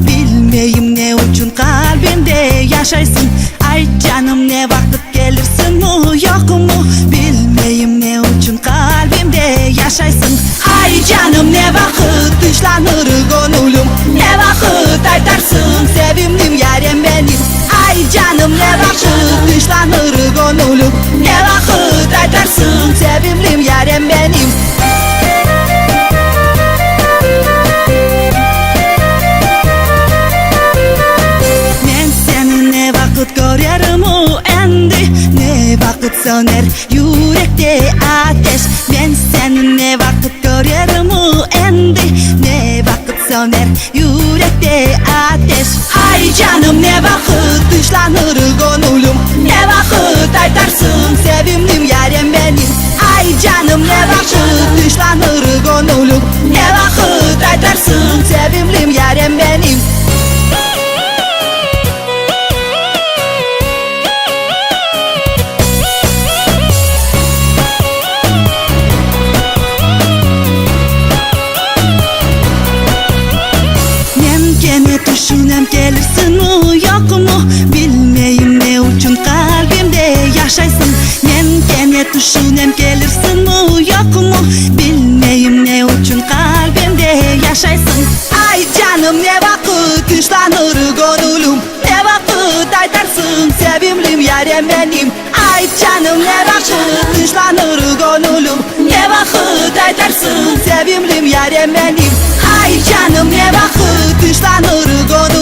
Bilmeyim ne üçün kalbimde yaşaysın. Ay canım ne vakit gelirsin mu yok mu? Bilmeyim ne üçün kalbimde yaşaysın. Ay canım ne vakit dışlanır gönlüm, ne vakit aytarsın sevimlim yarem benim. Ay canım ne vakit dışlanır gönlüm, ne vakit aytarsın sevimlim yarem benim. Görürüm o endi, ne vakit söner yürekte ateş. Ben senin ne vakit görürüm o endi, ne vakit söner yürekte ateş. Ay canım ne vakit dışlanır gönlüm, ne vakit aytarsın sevimlim yarem benim. Ay canım ne vakit dışlanır gönlüm, ne vakit aytarsın sevimlim yarem benim. Düşünem gelirsin mu yok mu? Bilmeyim ne üçün kalbimde yaşaysın. Men gene düşünem gelirsin mu yok mu? Bilmeyim ne üçün kalbimde yaşaysın. Ay canım ne vakit dışlanır gönlüm, ne vakit aytarsın sevimlim yarem benim. Ay canım ne vakit dışlanır gönlüm, ne vakit aytarsın sevimlim yarem benim. Ay canım ne vakit dışlanır gönlüm,